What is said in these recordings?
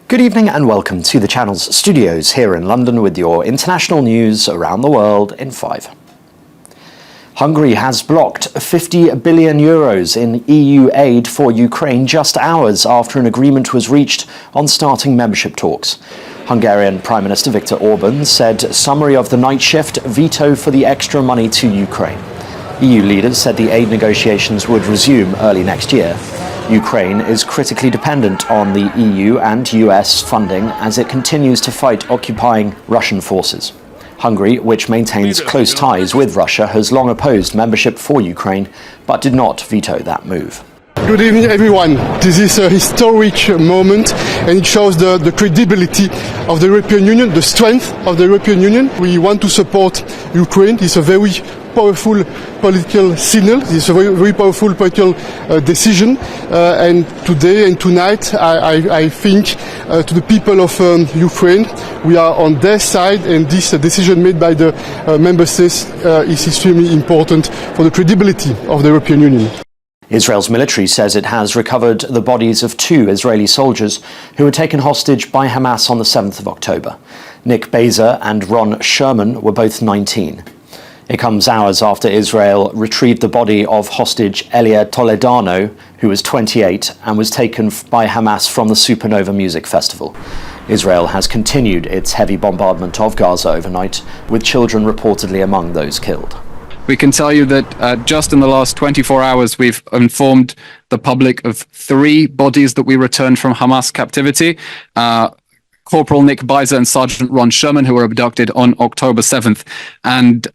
Good evening and welcome to the channel's studios here in London with your international news around the world in 5. Hungary has blocked 50 billion euros in EU aid for Ukraine just hours after an agreement was reached on starting membership talks. Hungarian Prime Minister Viktor Orban said summary of the night shift veto for the extra money to Ukraine. EU leaders said the aid negotiations would resume early next year. Ukraine is critically dependent on the EU and US funding as it continues to fight occupying Russian forces. Hungary, which maintains close ties with Russia, has long opposed membership for Ukraine, but did not veto that move. Good evening, everyone. This is a historic moment, and it shows the credibility of the European Union, the strength of the European Union. We want to support Ukraine. It's a very powerful political signal. It's a very powerful political decision. And today and tonight, I think to the people of Ukraine, we are on their side, and this decision made by the member states is extremely important for the credibility of the European Union. Israel's military says it has recovered the bodies of 2 Israeli soldiers who were taken hostage by Hamas on the 7th of October. Nick Bazer and Ron Sherman were both 19. It comes hours after Israel retrieved the body of hostage Elia Toledano, who was 28 and was taken by Hamas from the Supernova Music Festival. Israel has continued its heavy bombardment of Gaza overnight, with children reportedly among those killed. We can tell you that just in the last 24 hours, we've informed the public of 3 bodies that we returned from Hamas captivity. Corporal Nick Bazer and Sergeant Ron Sherman, who were abducted on October 7th, and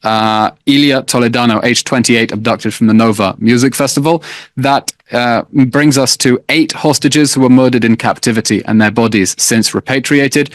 Elia Toledano, aged 28, abducted from the Nova Music Festival. That brings us to 8 hostages who were murdered in captivity and their bodies since repatriated.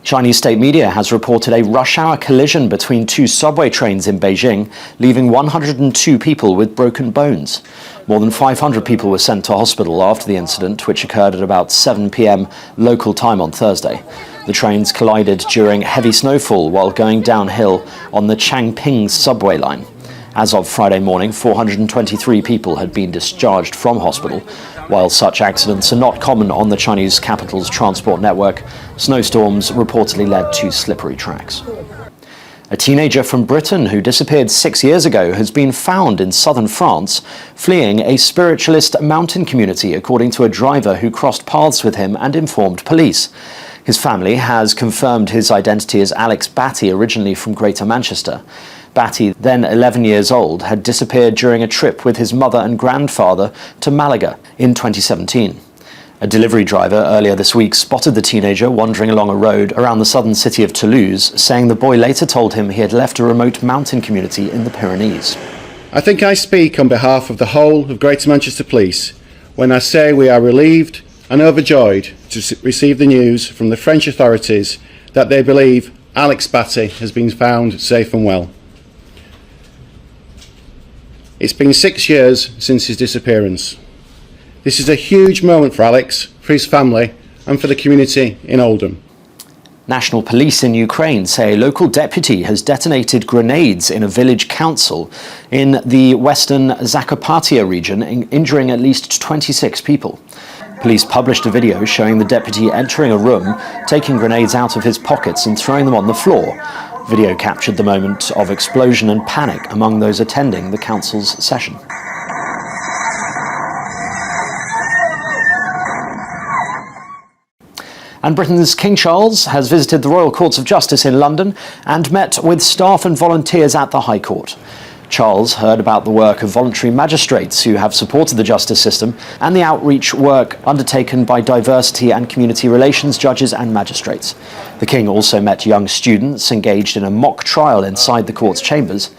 Chinese state media has reported a rush-hour collision between 2 subway trains in Beijing, leaving 102 people with broken bones. More than 500 people were sent to hospital after the incident, which occurred at about 7 p.m. local time on Thursday. The trains collided during heavy snowfall while going downhill on the Changping subway line. As of Friday morning, 423 people had been discharged from hospital. While such accidents are not common on the Chinese capital's transport network, snowstorms reportedly led to slippery tracks. A teenager from Britain who disappeared 6 years ago has been found in southern France, fleeing a spiritualist mountain community, according to a driver who crossed paths with him and informed police. His family has confirmed his identity as Alex Batty, originally from Greater Manchester. Batty, then 11 years old, had disappeared during a trip with his mother and grandfather to Malaga in 2017. A delivery driver earlier this week spotted the teenager wandering along a road around the southern city of Toulouse, saying the boy later told him he had left a remote mountain community in the Pyrenees. I think I speak on behalf of the whole of Greater Manchester Police when I say we are relieved and overjoyed to receive the news from the French authorities that they believe Alex Batty has been found safe and well. It's been 6 years since his disappearance. This is a huge moment for Alex, for his family, and for the community in Oldham. National police in Ukraine say a local deputy has detonated grenades in a village council in the western Zakarpattia region, injuring at least 26 people. Police published a video showing the deputy entering a room, taking grenades out of his pockets and throwing them on the floor. Video captured the moment of explosion and panic among those attending the council's session. And Britain's King Charles has visited the Royal Courts of Justice in London and met with staff and volunteers at the High Court. Charles heard about the work of voluntary magistrates who have supported the justice system and the outreach work undertaken by diversity and community relations judges and magistrates. The King also met young students engaged in a mock trial inside the court's chambers.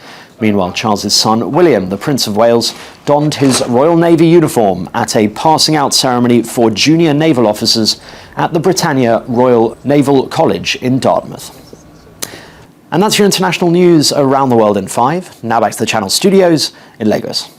Meanwhile, Charles's son, William, the Prince of Wales, donned his Royal Navy uniform at a passing out ceremony for junior naval officers at the Britannia Royal Naval College in Dartmouth. And that's your international news around the world in 5. Now back to the channel studios in Lagos.